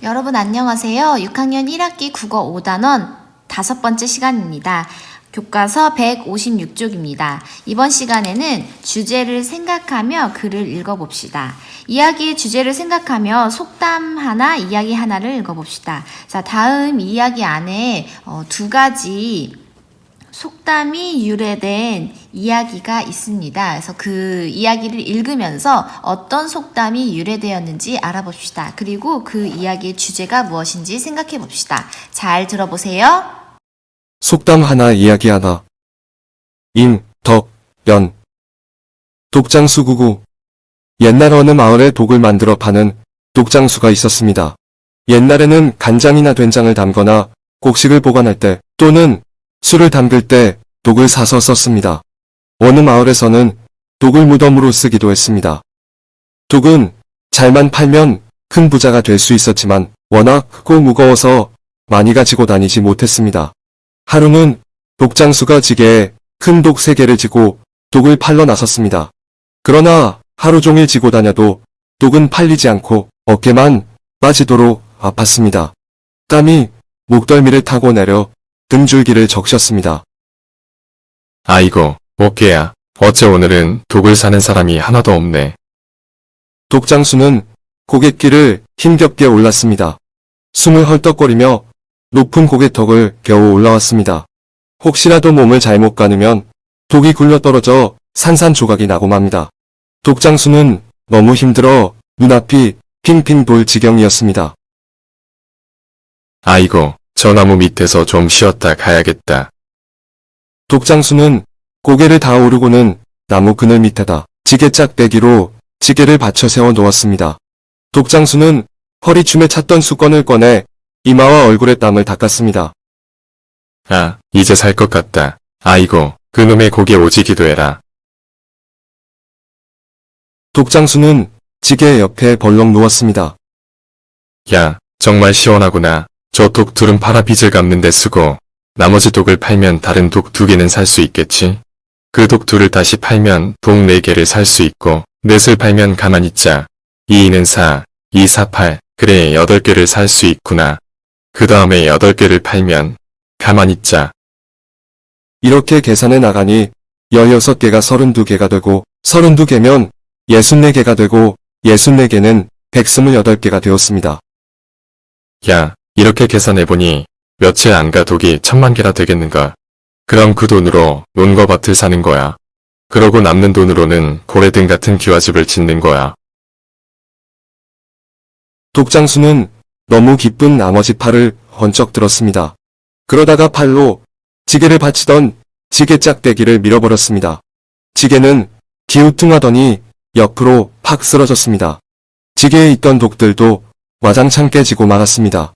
여러분 안녕하세요. 6학년 1학기 국어 5단원 5번째 시간입니다. 교과서 156쪽입니다. 이번 시간에는 주제를 생각하며 글을 읽어봅시다. 이야기의 주제를 생각하며 속담 하나, 이야기 하나를 읽어봅시다. 자, 다음 이야기 안에 두 가지 속담이 유래된 이야기가 있습니다. 그래서 그 이야기를 읽으면서 어떤 속담이 유래되었는지 알아봅시다. 그리고 그 이야기의 주제가 무엇인지 생각해 봅시다. 잘 들어보세요. 속담 하나 이야기 하나. 임, 덕, 연. 독장수구구. 옛날 어느 마을에 독을 만들어 파는 독장수가 있었습니다. 옛날에는 간장이나 된장을 담거나 곡식을 보관할 때 또는 술을 담글 때 독을 사서 썼습니다. 어느 마을에서는 독을 무덤으로 쓰기도 했습니다. 독은 잘만 팔면 큰 부자가 될 수 있었지만 워낙 크고 무거워서 많이 가지고 다니지 못했습니다. 하루는 독장수가 지게에 큰 독 3개를 지고 독을 팔러 나섰습니다. 그러나 하루 종일 지고 다녀도 독은 팔리지 않고 어깨만 빠지도록 아팠습니다. 땀이 목덜미를 타고 내려 등줄기를 적셨습니다. 아이고, 어깨야. 어째 오늘은 독을 사는 사람이 하나도 없네. 독장수는 고갯길을 힘겹게 올랐습니다. 숨을 헐떡거리며 높은 고갯턱을 겨우 올라왔습니다. 혹시라도 몸을 잘못 가누면 독이 굴러떨어져 산산조각이 나고 맙니다. 독장수는 너무 힘들어 눈앞이 핑핑 돌 지경이었습니다. 아이고, 저 나무 밑에서 좀 쉬었다 가야겠다. 독장수는 고개를 다 오르고는 나무 그늘 밑에다 지게짝대기로 지게를 받쳐 세워 놓았습니다. 독장수는 허리춤에 찼던 수건을 꺼내 이마와 얼굴에 땀을 닦았습니다. 아, 이제 살 것 같다. 아이고, 그놈의 고개 오지기도 해라. 독장수는 지게 옆에 벌렁 누웠습니다. 야, 정말 시원하구나. 저 독 둘은 팔아 빚을 갚는 데 쓰고 나머지 독을 팔면 다른 독 2개는 살 수 있겠지? 그 독 둘을 다시 팔면 독 4개를 살 수 있고 넷을 팔면 가만히 있자. 2는 4, 2, 4, 8. 그래 8개를 살 수 있구나. 그 다음에 8개를 팔면 가만히 있자. 이렇게 계산해 나가니 16개가 32개가 되고 32개면 64개가 되고 64개는 128개가 되었습니다. 야, 이렇게 계산해보니 며칠 안 가 독이 10,000,000개나 되겠는걸. 그럼 그 돈으로 논과 밭을 사는 거야. 그러고 남는 돈으로는 고래등 같은 기와집을 짓는 거야. 독장수는 너무 기쁜 나머지 팔을 번쩍 들었습니다. 그러다가 팔로 지게를 받치던 지게짝대기를 밀어버렸습니다. 지게는 기우뚱하더니 옆으로 팍 쓰러졌습니다. 지게에 있던 독들도 와장창 깨지고 말았습니다.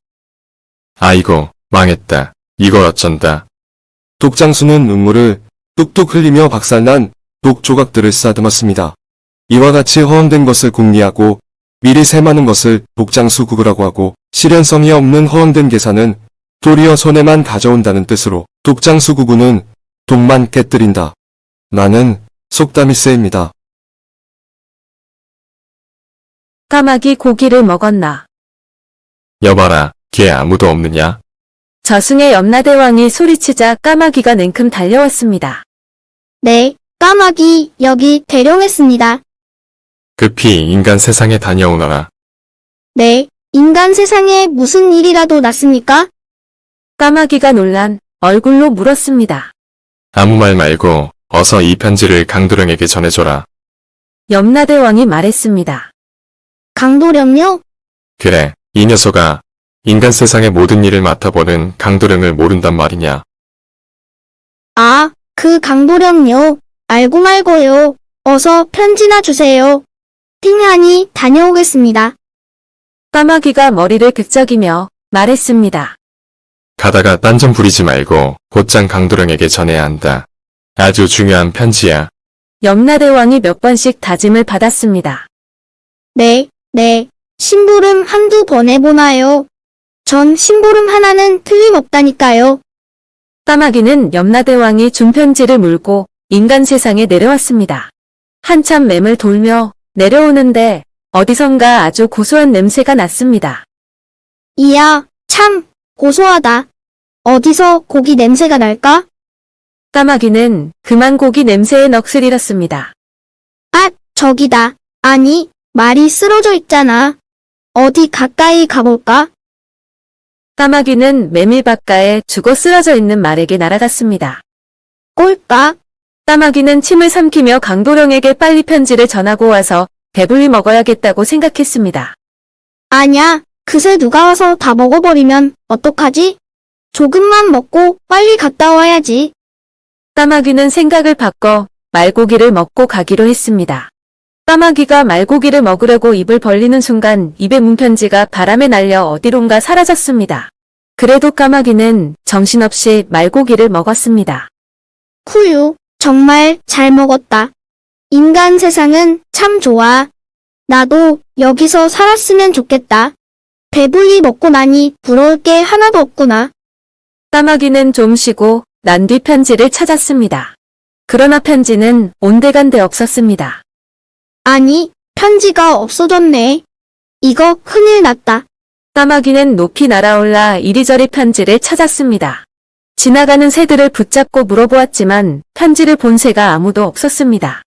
아이고, 망했다. 이걸 어쩐다. 독장수는 눈물을 뚝뚝 흘리며 박살난 독 조각들을 쓰다듬었습니다. 이와 같이 허황된 것을 궁리하고 미리 세마는 것을 독장수구구라고 하고 실현성이 없는 허황된 계산은 도리어 손해만 가져온다는 뜻으로 독장수구구는 독만 깨뜨린다. 나는 속담이 쓰입니다. 까마귀 고기를 먹었나. 여봐라, 걔 아무도 없느냐? 저승의 염라대왕이 소리치자 까마귀가 냉큼 달려왔습니다. 네, 까마귀 여기 대령했습니다. 급히 인간 세상에 다녀오너라. 네, 인간 세상에 무슨 일이라도 났습니까? 까마귀가 놀란 얼굴로 물었습니다. 아무 말 말고 어서 이 편지를 강도령에게 전해줘라. 염라대왕이 말했습니다. 강도령요? 그래, 이 녀석아. 인간 세상의 모든 일을 맡아보는 강도령을 모른단 말이냐. 아, 그 강도령요. 알고 말고요. 어서 편지나 주세요. 팅하니 다녀오겠습니다. 까마귀가 머리를 극적이며 말했습니다. 가다가 딴 점 부리지 말고 곧장 강도령에게 전해야 한다. 아주 중요한 편지야. 염라대왕이 몇 번씩 다짐을 받았습니다. 네, 네. 심부름 한두 번 해보나요? 전 심부름 하나는 틀림없다니까요. 까마귀는 염라대왕이 준 편지를 물고 인간 세상에 내려왔습니다. 한참 맴을 돌며 내려오는데 어디선가 아주 고소한 냄새가 났습니다. 이야, 참, 고소하다. 어디서 고기 냄새가 날까? 까마귀는 그만 고기 냄새에 넋을 잃었습니다. 아, 저기다. 아니, 말이 쓰러져 있잖아. 어디 가까이 가볼까? 까마귀는 메밀바가에 죽어 쓰러져 있는 말에게 날아갔습니다. 꼴까? 까마귀는 침을 삼키며 강도령에게 빨리 편지를 전하고 와서 배불리 먹어야겠다고 생각했습니다. 아냐, 그새 누가 와서 다 먹어버리면 어떡하지? 조금만 먹고 빨리 갔다 와야지. 까마귀는 생각을 바꿔 말고기를 먹고 가기로 했습니다. 까마귀가 말고기를 먹으려고 입을 벌리는 순간 입에 문 편지가 바람에 날려 어디론가 사라졌습니다. 그래도 까마귀는 정신없이 말고기를 먹었습니다. 후유, 정말 잘 먹었다. 인간 세상은 참 좋아. 나도 여기서 살았으면 좋겠다. 배불리 먹고 나니 부러울 게 하나도 없구나. 까마귀는 좀 쉬고 난 뒤 편지를 찾았습니다. 그러나 편지는 온데간데 없었습니다. 아니, 편지가 없어졌네. 이거 큰일 났다. 까마귀는 높이 날아올라 이리저리 편지를 찾았습니다. 지나가는 새들을 붙잡고 물어보았지만 편지를 본 새가 아무도 없었습니다.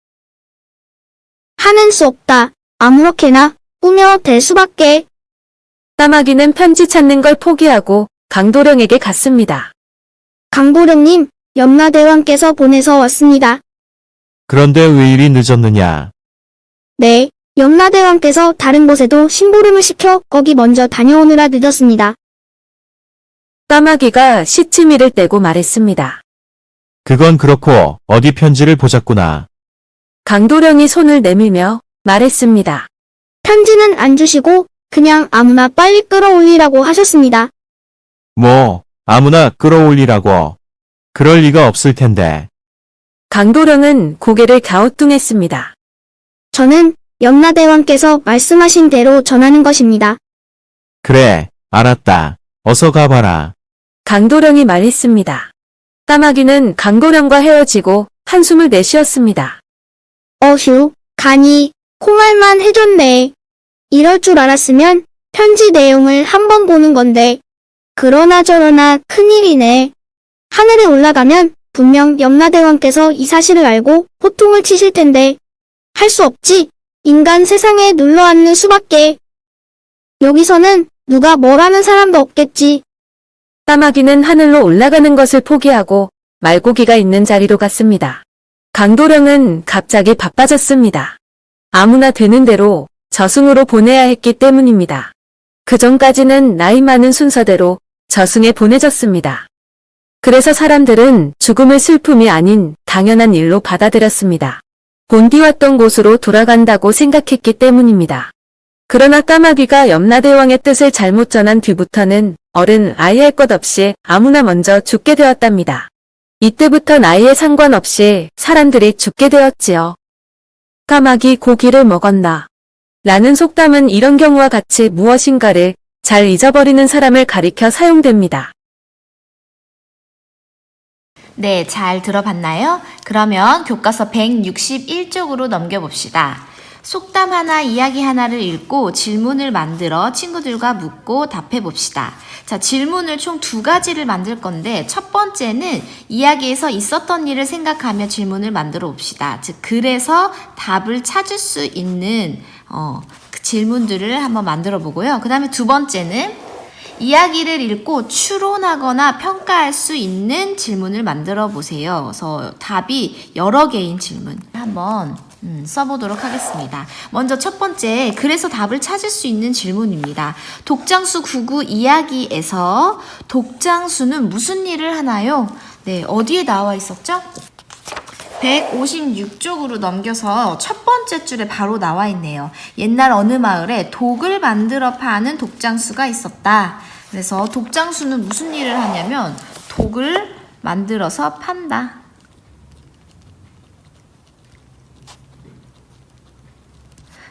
하는 수 없다. 아무렇게나 꾸며 댈 수밖에. 까마귀는 편지 찾는 걸 포기하고 강도령에게 갔습니다. 강도령님, 염라대왕께서 보내서 왔습니다. 그런데 왜 이리 늦었느냐? 네, 염라대왕께서 다른 곳에도 심부름을 시켜 거기 먼저 다녀오느라 늦었습니다. 까마귀가 시치미를 떼고 말했습니다. 그건 그렇고 어디 편지를 보자꾸나. 강도령이 손을 내밀며 말했습니다. 편지는 안 주시고 그냥 아무나 빨리 끌어올리라고 하셨습니다. 뭐 아무나 끌어올리라고. 그럴 리가 없을 텐데. 강도령은 고개를 갸우뚱했습니다. 저는 염라대왕께서 말씀하신 대로 전하는 것입니다. 그래, 알았다. 어서 가봐라. 강도령이 말했습니다. 까마귀는 강도령과 헤어지고 한숨을 내쉬었습니다. 어휴, 가니 콩알만 해줬네. 이럴 줄 알았으면 편지 내용을 한번 보는 건데. 그러나 저러나 큰일이네. 하늘에 올라가면 분명 염라대왕께서 이 사실을 알고 호통을 치실 텐데. 할 수 없지. 인간 세상에 눌러앉는 수밖에. 여기서는 누가 뭘 하는 사람도 없겠지. 까마귀는 하늘로 올라가는 것을 포기하고 말고기가 있는 자리로 갔습니다. 강도령은 갑자기 바빠졌습니다. 아무나 되는 대로 저승으로 보내야 했기 때문입니다. 그 전까지는 나이 많은 순서대로 저승에 보내졌습니다. 그래서 사람들은 죽음을 슬픔이 아닌 당연한 일로 받아들였습니다. 본디왔던 곳으로 돌아간다고 생각했기 때문입니다. 그러나 까마귀가 염라대왕의 뜻을 잘못 전한 뒤부터는 어른 아이 할 것 없이 아무나 먼저 죽게 되었답니다. 이때부터 나이에 상관없이 사람들이 죽게 되었지요. 까마귀 고기를 먹었나? 라는 속담은 이런 경우와 같이 무엇인가를 잘 잊어버리는 사람을 가리켜 사용됩니다. 네, 잘 들어봤나요? 그러면 교과서 161쪽으로 넘겨봅시다. 속담 하나, 이야기 하나를 읽고 질문을 만들어 친구들과 묻고 답해봅시다. 자, 질문을 총 2가지를 만들 건데 첫 번째는 이야기에서 있었던 일을 생각하며 질문을 만들어 봅시다. 즉, 그래서 답을 찾을 수 있는 그 질문들을 한번 만들어 보고요. 그 다음에 2번째는 이야기를 읽고 추론하거나 평가할 수 있는 질문을 만들어 보세요. 그래서 답이 여러 개인 질문 한번 써보도록 하겠습니다. 먼저 첫 번째, 그래서 답을 찾을 수 있는 질문입니다. 독장수 99 이야기에서 독장수는 무슨 일을 하나요? 네, 어디에 나와 있었죠? 156쪽으로 넘겨서 첫 번째 줄에 바로 나와 있네요. 옛날 어느 마을에 독을 만들어 파는 독장수가 있었다. 그래서 독장수는 무슨 일을 하냐면 독을 만들어서 판다.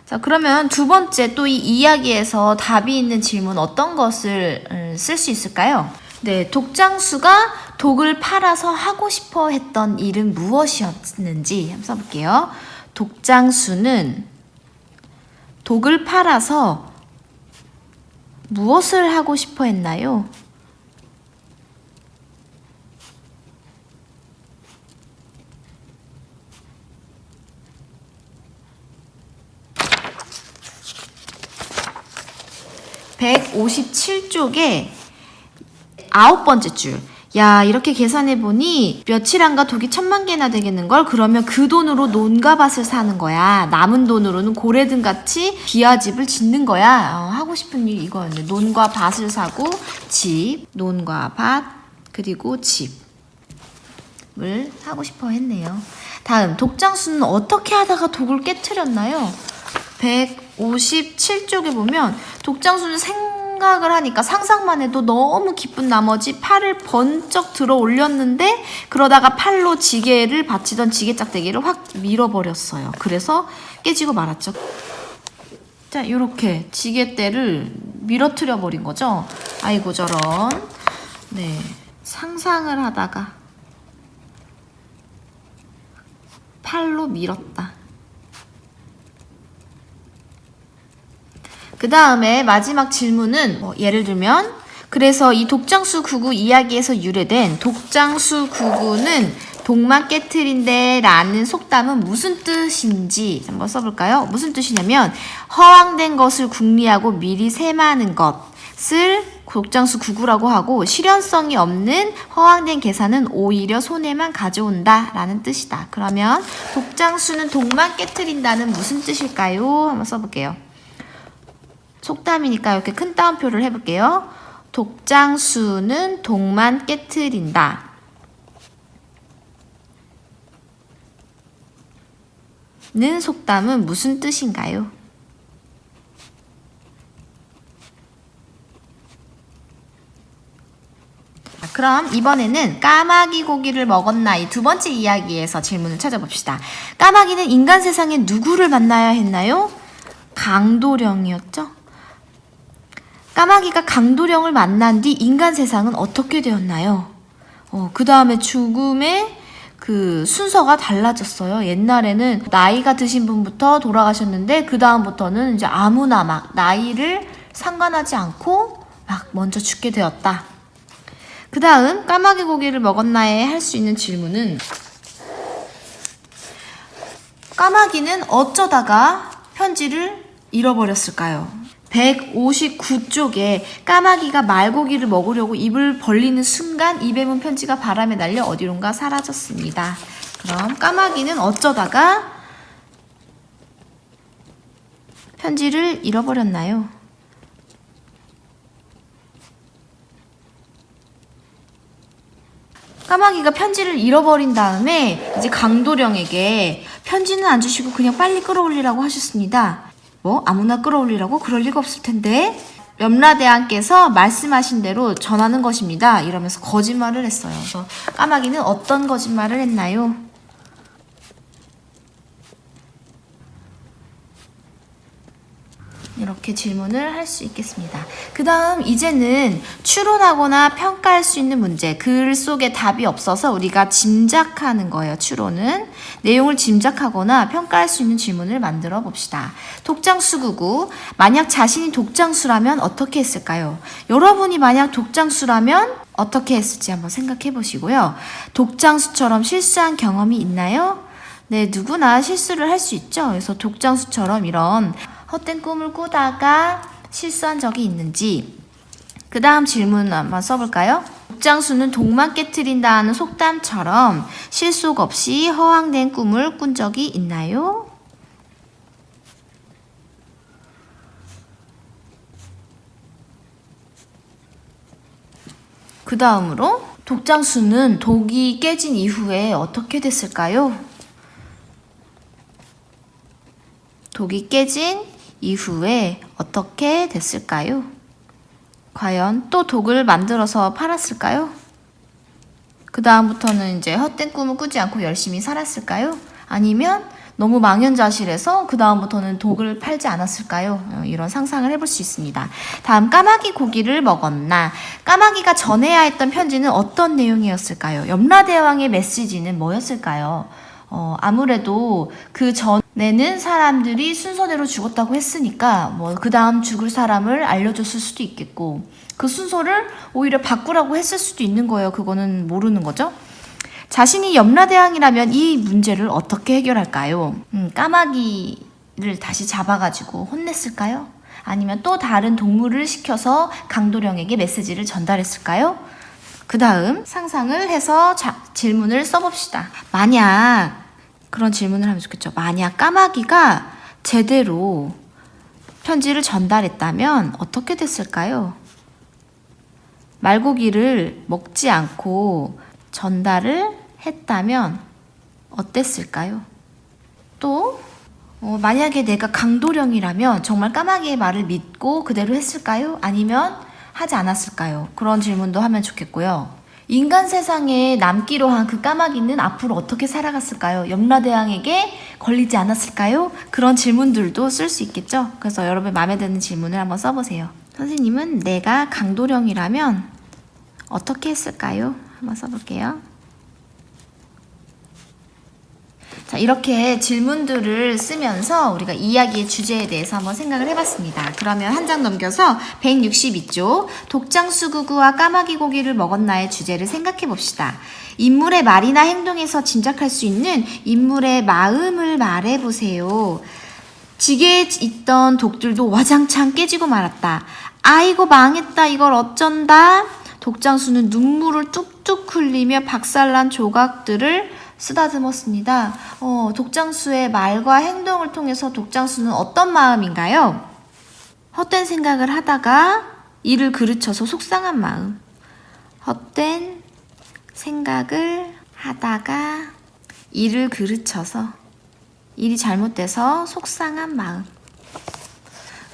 자, 그러면 2번째 또 이 이야기에서 답이 있는 질문 어떤 것을 쓸 수 있을까요? 네, 독장수가 독을 팔아서 하고 싶어 했던 일은 무엇이었는지 한번 써볼게요. 독장수는 독을 팔아서 무엇을 하고 싶어 했나요? (157쪽에) 9번째 줄. 야, 이렇게 계산해보니 며칠 안가 독이 10,000개나 되겠는걸? 그러면 그 돈으로 논과 밭을 사는 거야. 남은 돈으로는 고래등 같이 기와집을 짓는 거야. 하고 싶은 일 이거였네. 논과 밭을 사고 집, 논과 밭, 그리고 집을 하고 싶어 했네요. 다음, 독장수는 어떻게 하다가 독을 깨트렸나요? 157쪽에 보면 독장수는 생각을 하니까 상상만 해도 너무 기쁜 나머지 팔을 번쩍 들어 올렸는데 그러다가 팔로 지게를 받치던 지게 짝대기를 확 밀어버렸어요. 그래서 깨지고 말았죠. 자, 이렇게 지게대를 밀어뜨려 버린 거죠. 아이고 저런. 네, 상상을 하다가 팔로 밀었다. 그 다음에 마지막 질문은 예를 들면 그래서 이 독장수 구구 이야기에서 유래된 독장수 구구는 독만 깨트린데 라는 속담은 무슨 뜻인지 한번 써볼까요? 무슨 뜻이냐면 허황된 것을 궁리하고 미리 세마는 것을 독장수 구구라고 하고 실현성이 없는 허황된 계산은 오히려 손해만 가져온다 라는 뜻이다. 그러면 독장수는 독만 깨트린다는 무슨 뜻일까요? 한번 써볼게요. 속담이니까 이렇게 큰 따옴표를 해볼게요. 독장수는 독만 깨트린다. 는 속담은 무슨 뜻인가요? 그럼 이번에는 까마귀 고기를 먹었나 이 두 번째 이야기에서 질문을 찾아봅시다. 까마귀는 인간 세상에 누구를 만나야 했나요? 강도령이었죠? 까마귀가 강도령을 만난 뒤 인간 세상은 어떻게 되었나요? 그 다음에 죽음의 그 순서가 달라졌어요. 옛날에는 나이가 드신 분부터 돌아가셨는데 그 다음부터는 이제 아무나 막 나이를 상관하지 않고 막 먼저 죽게 되었다. 그 다음 까마귀 고기를 먹었나에 할 수 있는 질문은 까마귀는 어쩌다가 편지를 잃어버렸을까요? 159쪽에 까마귀가 말고기를 먹으려고 입을 벌리는 순간 입에 문 편지가 바람에 날려 어디론가 사라졌습니다. 그럼 까마귀는 어쩌다가 편지를 잃어버렸나요? 까마귀가 편지를 잃어버린 다음에 이제 강도령에게 편지는 안 주시고 그냥 빨리 끌어올리라고 하셨습니다. 아무나 끌어올리라고? 그럴 리가 없을 텐데. 염라대왕께서 말씀하신 대로 전하는 것입니다. 이러면서 거짓말을 했어요. 그래서 까마귀는 어떤 거짓말을 했나요? 이렇게 질문을 할 수 있겠습니다. 그 다음 이제는 추론하거나 평가할 수 있는 문제, 글 속에 답이 없어서 우리가 짐작하는 거예요. 추론은 내용을 짐작하거나 평가할 수 있는 질문을 만들어 봅시다. 독장수구구, 만약 자신이 독장수라면 어떻게 했을까요? 여러분이 만약 독장수라면 어떻게 했을지 한번 생각해 보시고요. 독장수처럼 실수한 경험이 있나요? 네, 누구나 실수를 할 수 있죠. 그래서 독장수처럼 이런 헛된 꿈을 꾸다가 실수한 적이 있는지. 그 다음 질문 한번 써볼까요? 독장수는 독만 깨트린다는 속담처럼 실속 없이 허황된 꿈을 꾼 적이 있나요? 그 다음으로 독장수는 독이 깨진 이후에 어떻게 됐을까요? 독이 깨진 이후에 어떻게 됐을까요? 과연 또 독을 만들어서 팔았을까요? 그 다음부터는 이제 헛된 꿈을 꾸지 않고 열심히 살았을까요? 아니면 너무 망연자실해서 그 다음부터는 독을 팔지 않았을까요? 이런 상상을 해볼 수 있습니다. 다음 까마귀 고기를 먹었나? 까마귀가 전해야 했던 편지는 어떤 내용이었을까요? 염라대왕의 메시지는 뭐였을까요? 아무래도 그 전에는 사람들이 순서대로 죽었다고 했으니까 뭐 그 다음 죽을 사람을 알려줬을 수도 있겠고 그 순서를 오히려 바꾸라고 했을 수도 있는 거예요. 그거는 모르는 거죠. 자신이 염라대왕이라면 이 문제를 어떻게 해결할까요? 까마귀를 다시 잡아가지고 혼냈을까요? 아니면 또 다른 동물을 시켜서 강도령에게 메시지를 전달했을까요? 그 다음 상상을 해서 질문을 써봅시다. 만약 그런 질문을 하면 좋겠죠. 만약 까마귀가 제대로 편지를 전달했다면 어떻게 됐을까요? 말고기를 먹지 않고 전달을 했다면 어땠을까요? 또 만약에 내가 강도령이라면 정말 까마귀의 말을 믿고 그대로 했을까요? 아니면 하지 않았을까요? 그런 질문도 하면 좋겠고요. 인간 세상에 남기로 한 그 까마귀는 앞으로 어떻게 살아갔을까요? 염라대왕에게 걸리지 않았을까요? 그런 질문들도 쓸 수 있겠죠? 그래서 여러분 마음에 드는 질문을 한번 써보세요. 선생님은 내가 강도령이라면 어떻게 했을까요? 한번 써볼게요. 자, 이렇게 질문들을 쓰면서 우리가 이야기의 주제에 대해서 한번 생각을 해봤습니다. 그러면 한 장 넘겨서 162쪽 독장수구구와 까마귀 고기를 먹었나의 주제를 생각해 봅시다. 인물의 말이나 행동에서 짐작할 수 있는 인물의 마음을 말해보세요. 지게에 있던 독들도 와장창 깨지고 말았다. 아이고 망했다. 이걸 어쩐다. 독장수는 눈물을 뚝뚝 흘리며 박살난 조각들을 쓰다듬었습니다. 독장수의 말과 행동을 통해서 독장수는 어떤 마음인가요? 헛된 생각을 하다가 이를 그르쳐서 속상한 마음. 헛된 생각을 하다가 이를 그르쳐서 일이 잘못돼서 속상한 마음.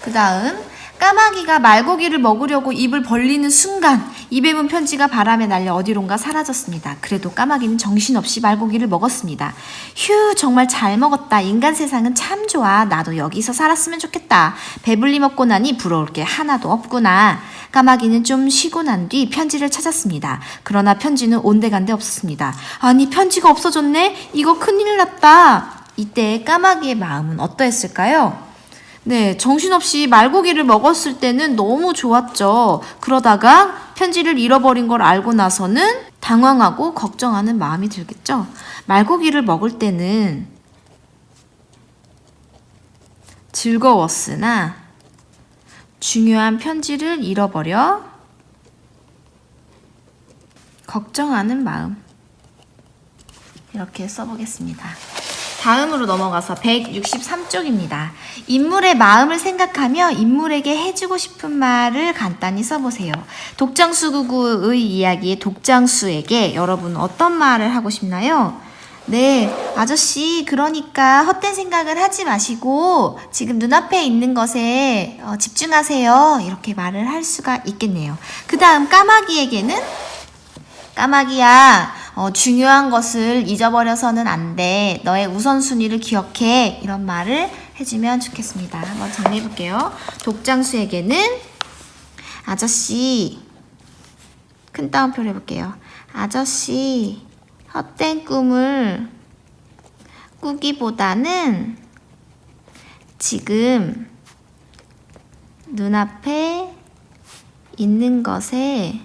그 다음 까마귀가 말고기를 먹으려고 입을 벌리는 순간 입에 문 편지가 바람에 날려 어디론가 사라졌습니다. 그래도 까마귀는 정신없이 말고기를 먹었습니다. 휴, 정말 잘 먹었다. 인간 세상은 참 좋아. 나도 여기서 살았으면 좋겠다. 배불리 먹고 나니 부러울 게 하나도 없구나. 까마귀는 좀 쉬고 난 뒤 편지를 찾았습니다. 그러나 편지는 온데간데 없었습니다. 아니, 편지가 없어졌네? 이거 큰일 났다. 이때 까마귀의 마음은 어떠했을까요? 네, 정신없이 말고기를 먹었을 때는 너무 좋았죠. 그러다가 편지를 잃어버린 걸 알고 나서는 당황하고 걱정하는 마음이 들겠죠. 말고기를 먹을 때는 즐거웠으나 중요한 편지를 잃어버려 걱정하는 마음. 이렇게 써보겠습니다. 다음으로 넘어가서 163쪽입니다. 인물의 마음을 생각하며 인물에게 해주고 싶은 말을 간단히 써보세요. 독장수구구의 이야기의 독장수에게 여러분 어떤 말을 하고 싶나요? 네, 아저씨, 그러니까 헛된 생각을 하지 마시고 지금 눈앞에 있는 것에 집중하세요. 이렇게 말을 할 수가 있겠네요. 그 다음 까마귀에게는 까마귀야, 중요한 것을 잊어버려서는 안 돼. 너의 우선순위를 기억해. 이런 말을 해주면 좋겠습니다. 한번 정리해 볼게요. 독장수에게는 아저씨, 큰 따옴표를 해볼게요. 아저씨, 헛된 꿈을 꾸기보다는 지금 눈앞에 있는 것에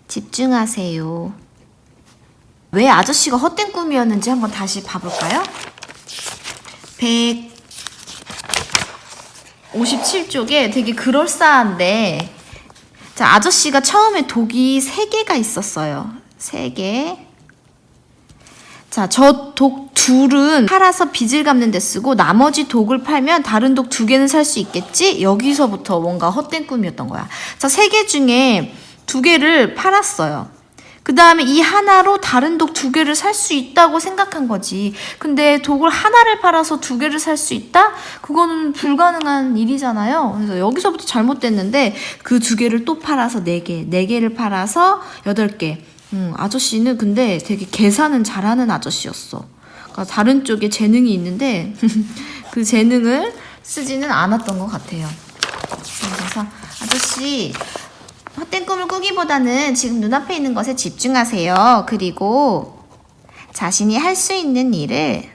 집중하세요. 왜 아저씨가 헛된 꿈이었는지 한번 다시 봐볼까요? 157쪽에 되게 그럴싸한데, 자, 아저씨가 처음에 독이 3개가 있었어요. 3개. 자, 저 독 둘은 팔아서 빚을 갚는 데 쓰고 나머지 독을 팔면 다른 독 2개는 살 수 있겠지? 여기서부터 뭔가 헛된 꿈이었던 거야. 자, 3개 중에 2개를 팔았어요. 그 다음에 이 하나로 다른 독 2개를 살 수 있다고 생각한 거지. 근데 독을 하나를 팔아서 2개를 살 수 있다? 그거는 불가능한 일이잖아요. 그래서 여기서부터 잘못됐는데 그 2개를 또 팔아서 4개, 4개를 팔아서 8개. 아저씨는 근데 되게 계산은 잘하는 아저씨였어. 그러니까 다른 쪽에 재능이 있는데 그 재능을 쓰지는 않았던 것 같아요. 그래서 아저씨, 헛된 꿈을 꾸기보다는 지금 눈앞에 있는 것에 집중하세요. 그리고 자신이 할 수 있는 일을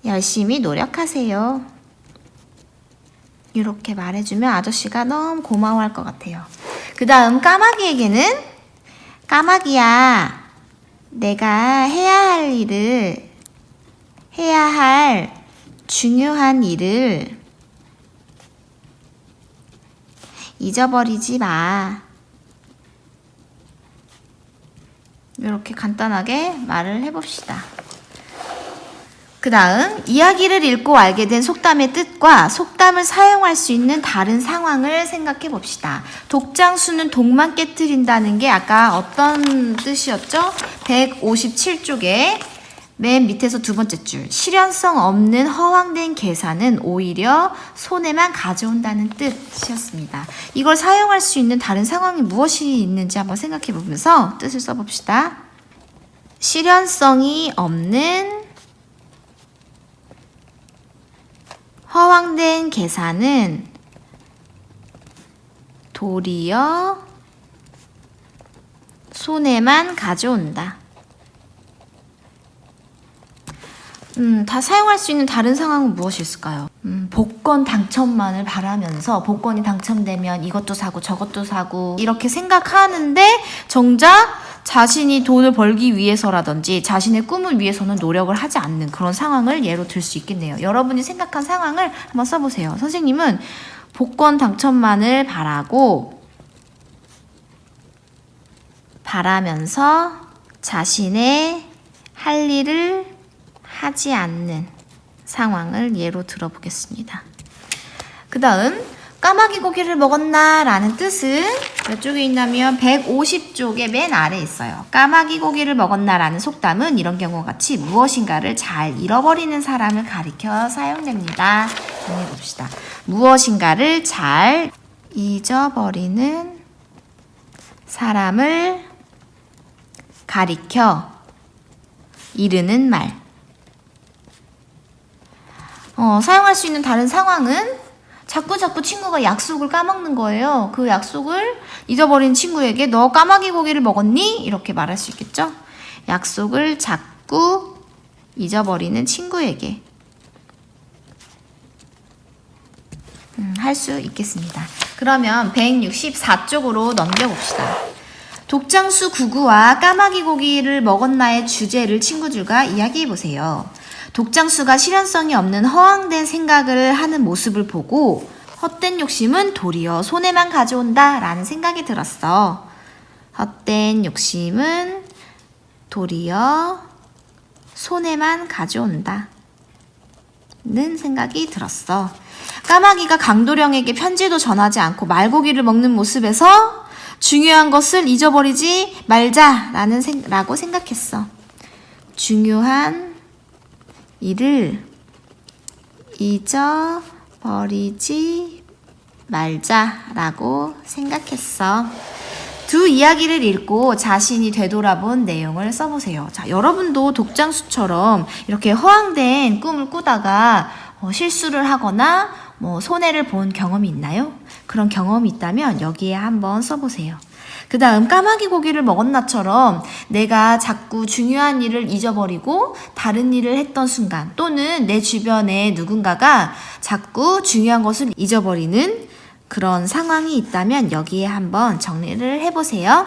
열심히 노력하세요. 이렇게 말해주면 아저씨가 너무 고마워할 것 같아요. 그 다음 까마귀에게는 까마귀야, 내가 해야 할 중요한 일을 잊어버리지 마. 이렇게 간단하게 말을 해봅시다. 그 다음 이야기를 읽고 알게 된 속담의 뜻과 속담을 사용할 수 있는 다른 상황을 생각해 봅시다. 독장수는 독만 깨뜨린다는 게 아까 어떤 뜻이었죠? 157쪽에 맨 밑에서 두 번째 줄, 실현성 없는 허황된 계산은 오히려 손해만 가져온다는 뜻이었습니다. 이걸 사용할 수 있는 다른 상황이 무엇이 있는지 한번 생각해 보면서 뜻을 써봅시다. 실현성이 없는 허황된 계산은 도리어 손해만 가져온다. 다 사용할 수 있는 다른 상황은 무엇이 있을까요? 복권 당첨만을 바라면서 복권이 당첨되면 이것도 사고 저것도 사고 이렇게 생각하는데 정작 자신이 돈을 벌기 위해서라든지 자신의 꿈을 위해서는 노력을 하지 않는 그런 상황을 예로 들 수 있겠네요. 여러분이 생각한 상황을 한번 써보세요. 선생님은 복권 당첨만을 바라면서 자신의 할 일을 하지 않는 상황을 예로 들어보겠습니다. 그 다음 까마귀 고기를 먹었나 라는 뜻은 몇 쪽에 있냐면 150쪽의 맨 아래에 있어요. 까마귀 고기를 먹었나 라는 속담은 이런 경우와 같이 무엇인가를 잘 잃어버리는 사람을 가리켜 사용됩니다. 정리해봅시다. 무엇인가를 잘 잊어버리는 사람을 가리켜 이르는 말. 사용할 수 있는 다른 상황은 자꾸 친구가 약속을 까먹는 거예요. 그 약속을 잊어버린 친구에게 너 까마귀 고기를 먹었니? 이렇게 말할 수 있겠죠? 약속을 자꾸 잊어버리는 친구에게 할 수 있겠습니다. 그러면 164쪽으로 넘겨봅시다. 독장수 구구와 까마귀 고기를 먹었나의 주제를 친구들과 이야기해보세요. 독장수가 실현성이 없는 허황된 생각을 하는 모습을 보고 헛된 욕심은 도리어 손해만 가져온다 라는 생각이 들었어. 헛된 욕심은 도리어 손해만 가져온다 는 생각이 들었어. 까마귀가 강도령에게 편지도 전하지 않고 말고기를 먹는 모습에서 중요한 것을 잊어버리지 말자라고 생각했어. 중요한 일을 잊어버리지 말자라고 생각했어. 두 이야기를 읽고 자신이 되돌아본 내용을 써보세요. 자, 여러분도 독장수처럼 이렇게 허황된 꿈을 꾸다가 실수를 하거나 손해를 본 경험이 있나요? 그런 경험이 있다면 여기에 한번 써보세요. 그 다음 까마귀 고기를 먹었나처럼 내가 자꾸 중요한 일을 잊어버리고 다른 일을 했던 순간 또는 내 주변에 누군가가 자꾸 중요한 것을 잊어버리는 그런 상황이 있다면 여기에 한번 정리를 해보세요.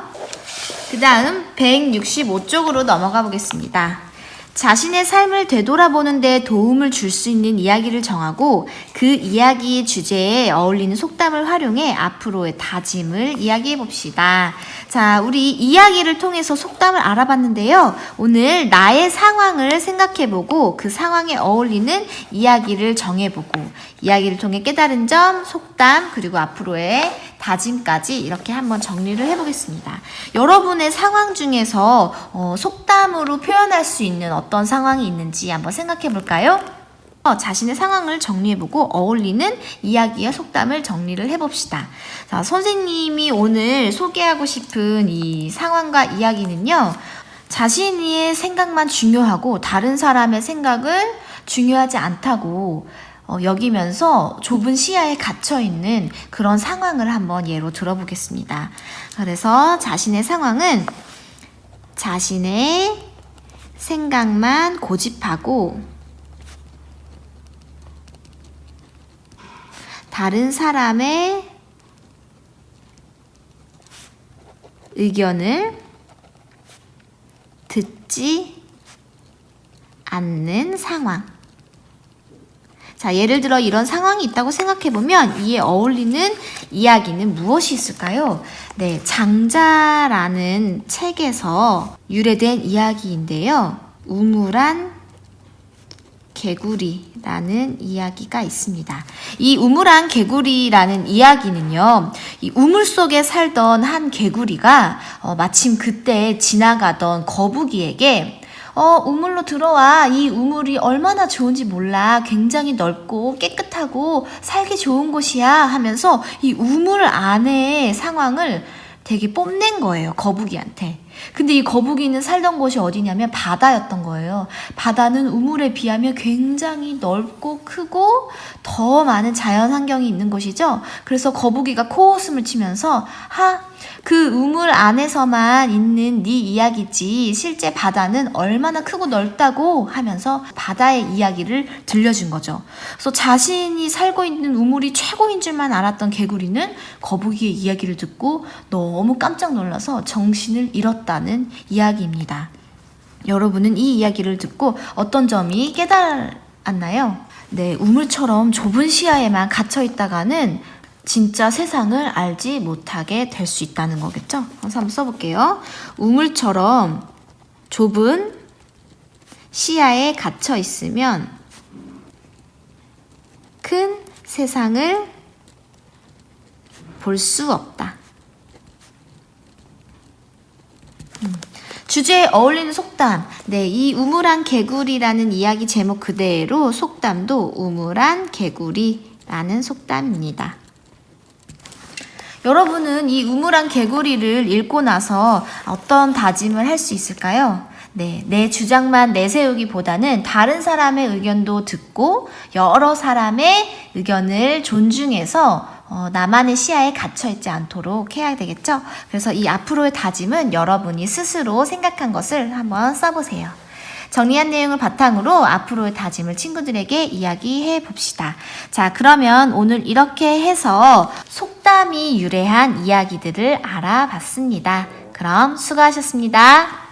그 다음 165쪽으로 넘어가 보겠습니다. 자신의 삶을 되돌아보는 데 도움을 줄 수 있는 이야기를 정하고 그 이야기의 주제에 어울리는 속담을 활용해 앞으로의 다짐을 이야기해 봅시다. 자, 우리 이야기를 통해서 속담을 알아봤는데요. 오늘 나의 상황을 생각해보고 그 상황에 어울리는 이야기를 정해보고 이야기를 통해 깨달은 점, 속담, 그리고 앞으로의 다짐까지 이렇게 한번 정리를 해보겠습니다. 여러분의 상황 중에서 속담으로 표현할 수 있는 어떤 상황이 있는지 한번 생각해 볼까요? 자신의 상황을 정리해보고 어울리는 이야기와 속담을 정리를 해봅시다. 자, 선생님이 오늘 소개하고 싶은 이 상황과 이야기는요. 자신의 생각만 중요하고 다른 사람의 생각을 중요하지 않다고 여기면서 좁은 시야에 갇혀있는 그런 상황을 한번 예로 들어보겠습니다. 그래서 자신의 상황은 자신의 생각만 고집하고 다른 사람의 의견을 듣지 않는 상황. 자, 예를 들어 이런 상황이 있다고 생각해보면 이에 어울리는 이야기는 무엇이 있을까요? 네, 장자라는 책에서 유래된 이야기인데요. 우물안 개구리라는 이야기가 있습니다. 이 우물안 개구리라는 이야기는요, 이 우물 속에 살던 한 개구리가 마침 그때 지나가던 거북이에게 우물로 들어와. 이 우물이 얼마나 좋은지 몰라. 굉장히 넓고 깨끗하고 살기 좋은 곳이야 하면서 이 우물 안의 상황을 되게 뽐낸 거예요, 거북이한테. 근데 이 거북이는 살던 곳이 어디냐면 바다였던 거예요. 바다는 우물에 비하면 굉장히 넓고 크고 더 많은 자연 환경이 있는 곳이죠. 그래서 거북이가 코웃음을 치면서 그 우물 안에서만 있는 네 이야기지 실제 바다는 얼마나 크고 넓다고 하면서 바다의 이야기를 들려준 거죠. 그래서 자신이 살고 있는 우물이 최고인 줄만 알았던 개구리는 거북이의 이야기를 듣고 너무 깜짝 놀라서 정신을 잃었다는 이야기입니다. 여러분은 이 이야기를 듣고 어떤 점이 깨달았나요? 네, 우물처럼 좁은 시야에만 갇혀 있다가는 진짜 세상을 알지 못하게 될 수 있다는 거겠죠? 그래서 한번 써볼게요. 우물처럼 좁은 시야에 갇혀 있으면 큰 세상을 볼 수 없다. 주제에 어울리는 속담. 네, 이 우물안 개구리라는 이야기 제목 그대로 속담도 우물안 개구리라는 속담입니다. 여러분은 이 우물안 개구리를 읽고 나서 어떤 다짐을 할 수 있을까요? 네, 내 주장만 내세우기보다는 다른 사람의 의견도 듣고 여러 사람의 의견을 존중해서 나만의 시야에 갇혀있지 않도록 해야 되겠죠? 그래서 이 앞으로의 다짐은 여러분이 스스로 생각한 것을 한번 써보세요. 정리한 내용을 바탕으로 앞으로의 다짐을 친구들에게 이야기해 봅시다. 자, 그러면 오늘 이렇게 해서 속담이 유래한 이야기들을 알아봤습니다. 그럼 수고하셨습니다.